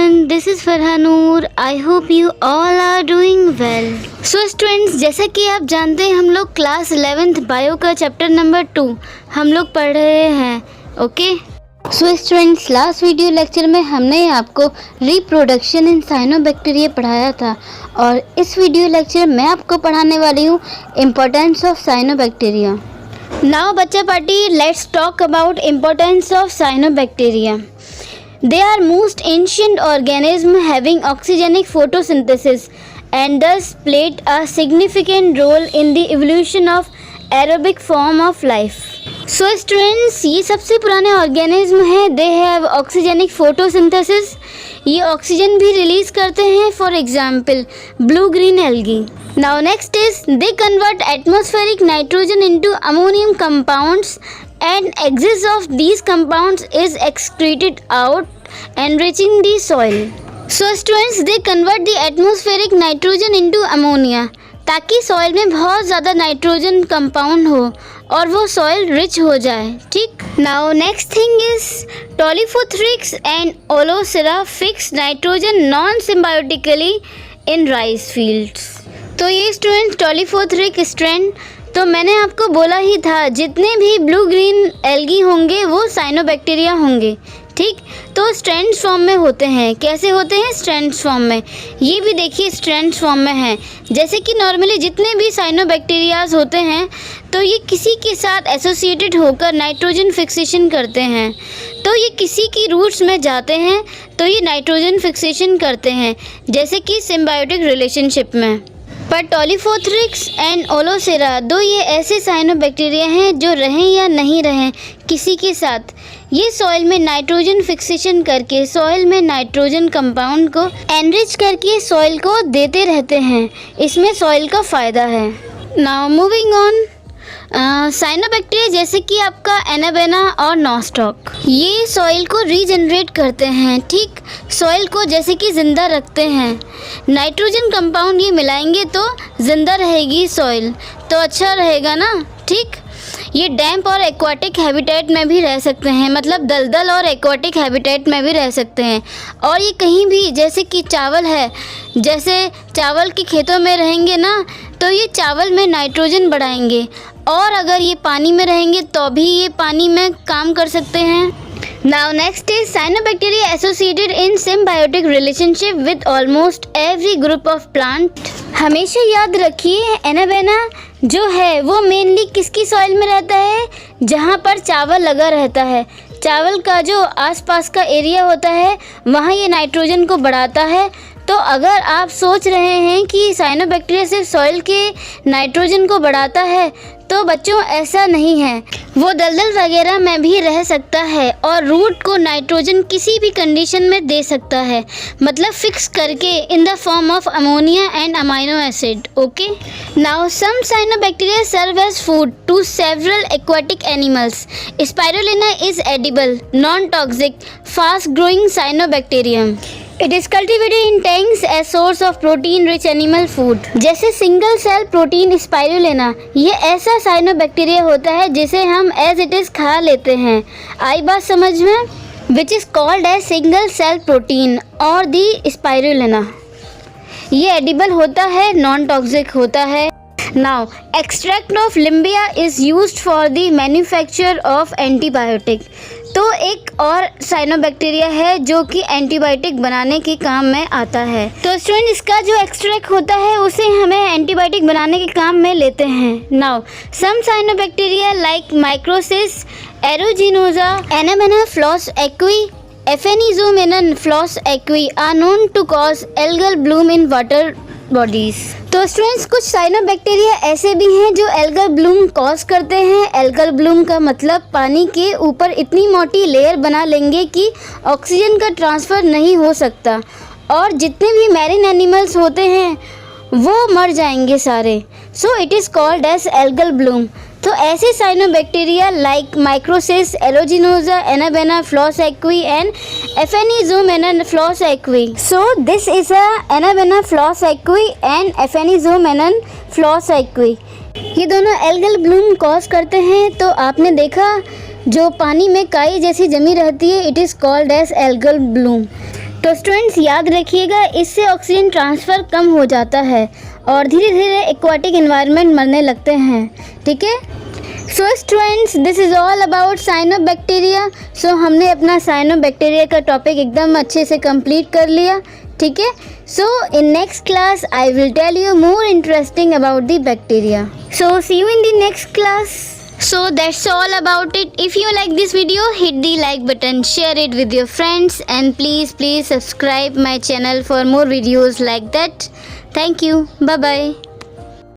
everyone, this is Farhanur. I hope you all are doing well. So students, जैसा कि आप जानते हैं हम लोग क्लास 11th बायो का चैप्टर नंबर 2 हम लोग पढ़ रहे हैं. Okay so students, last video lecture में हमने आपको रिप्रोडक्शन इन साइनोबैक्टीरिया पढ़ाया था और इस वीडियो लेक्चर में आपको पढ़ाने वाली हूँ इम्पोर्टेंस ऑफ साइनोबैक्टीरिया. नाउ बच्चा party, let's talk about importance of cyanobacteria. They are most ancient organism having oxygenic photosynthesis and thus played a significant role in the evolution of aerobic form of life. So students, ये सबसे पुराने organism हैं. They have oxygenic photosynthesis. ये oxygen भी release करते हैं. For example blue green algae. Now next is they convert atmospheric nitrogen into ammonium compounds and excess of these compounds is excreted out enriching the soil. So students, they convert the atmospheric nitrogen into ammonia ताकि soil में बहुत ज़्यादा nitrogen compound हो और वो soil rich हो जाए. ठीक. Now next thing is tolypothrix and aulosira fix nitrogen non symbiotically in rice fields. तो ये स्टूडेंट टॉलीफोथरिक स्ट्रैंड, तो मैंने आपको बोला ही था जितने भी ब्लू ग्रीन एल्गी होंगे वो साइनोबैक्टीरिया होंगे. ठीक. तो स्ट्रैंड्स फॉर्म में होते हैं. कैसे होते हैं? स्ट्रैंड्स फॉर्म में. ये भी देखिए स्ट्रैंड्स फॉर्म में हैं. जैसे कि नॉर्मली जितने भी साइनोबैक्टीरियाज होते हैं तो ये किसी के साथ एसोसिएटेड होकर नाइट्रोजन फिक्सेशन करते हैं. तो ये किसी की रूट्स में जाते हैं तो ये नाइट्रोजन फिक्सेशन करते हैं, जैसे कि सिम्बायोटिक रिलेशनशिप में. पर टॉलीफोथरिक्स एंड ओलोसेरा दो ये ऐसे साइनोबैक्टीरिया हैं जो रहें या नहीं रहें किसी के साथ, ये सॉइल में नाइट्रोजन फिक्सेशन करके सॉइल में नाइट्रोजन कंपाउंड को एनरिच करके सॉइल को देते रहते हैं. इसमें सॉइल का फ़ायदा है. नाउ मूविंग ऑन, साइनोबैक्टीरिया जैसे कि आपका एनाबेना और नॉस्टॉक, ये सॉइल को रीजनरेट करते हैं. ठीक. सॉइल को जैसे कि ज़िंदा रखते हैं. नाइट्रोजन कंपाउंड ये मिलाएंगे तो ज़िंदा रहेगी सॉइल, तो अच्छा रहेगा ना. ठीक. ये डैम्प और एक्वाटिक हैबिटेट में भी रह सकते हैं, मतलब दलदल और एक्वाटिक हैबिटेट में भी रह सकते हैं. और ये कहीं भी, जैसे कि चावल है, जैसे चावल के खेतों में रहेंगे ना तो ये चावल में नाइट्रोजन बढ़ाएंगे, और अगर ये पानी में रहेंगे तो भी ये पानी में काम कर सकते हैं. Now next is cyanobacteria associated in symbiotic relationship with almost every group of plant. हमेशा याद रखिए एनाबेना जो है वो मेनली किसकी सॉइल में रहता है? जहाँ पर चावल लगा रहता है. चावल का जो आसपास का एरिया होता है वहाँ ये नाइट्रोजन को बढ़ाता है. तो अगर आप सोच रहे हैं कि साइनोबैक्टीरिया सिर्फ सॉइल के नाइट्रोजन को बढ़ाता है तो बच्चों ऐसा नहीं है. वो दलदल वगैरह में भी रह सकता है और रूट को नाइट्रोजन किसी भी कंडीशन में दे सकता है, मतलब फिक्स करके in the form of ammonia and amino acid. Okay. Now some cyanobacteria serve as food to several aquatic animals. Spirulina is edible, non toxic, fast growing cyanobacterium. It is cultivated in tanks as source of protein-rich animal food. जैसे single cell protein spirulina, ये ऐसा cyanobacteria होता है जिसे हम as it is खा लेते हैं. आई बात समझ में? Which is called as single cell protein और दी स्पाइरुलिना. ये एडिबल होता है, नॉन टॉक्सिक होता है. Now, extract of limbia is used for the manufacture of antibiotic. तो एक और साइनोबैक्टीरिया है जो कि एंटीबायोटिक बनाने के काम में आता है. तो स्टूडेंट, इसका जो एक्सट्रैक्ट होता है उसे हमें एंटीबायोटिक बनाने के काम में लेते हैं. Now some cyanobacteria like microcystis aeruginosa, anabaena flos aquae, aphanizomenon flos aquae are known to cause algal bloom in water bodies. तो स्टूडेंट्स, कुछ साइनोबैक्टीरिया ऐसे भी हैं जो एल्गल ब्लूम कॉज करते हैं. एल्गल ब्लूम का मतलब पानी के ऊपर इतनी मोटी लेयर बना लेंगे कि ऑक्सीजन का ट्रांसफ़र नहीं हो सकता और जितने भी मैरीन एनिमल्स होते हैं वो मर जाएंगे सारे. So it is called as algal bloom. तो ऐसे cyanobacteria like microcystis aeruginosa, anabaena flos aquae and aphanizomenon flos aquae. So this is a anabaena flos aquae and aphanizomenon flos aquae. ये दोनों एल्गल ब्लूम कॉज करते हैं. तो आपने देखा जो पानी में काई जैसी जमी रहती है, it is called as algal bloom. तो स्टूडेंट्स याद रखिएगा, इससे ऑक्सीजन ट्रांसफ़र कम हो जाता है और धीरे धीरे एक्वाटिक एनवायरनमेंट मरने लगते हैं, ठीक है। So students this is all about cyanobacteria. So हमने अपना साइनोबैक्टीरिया का टॉपिक एकदम अच्छे से कंप्लीट कर लिया, ठीक है। So in next class I will tell you more interesting about the bacteria. So see you in the next class. So that's all about it. If you like this video, hit the like button, share it with your friends, and please subscribe my channel for more videos like that. Thank you. Bye bye.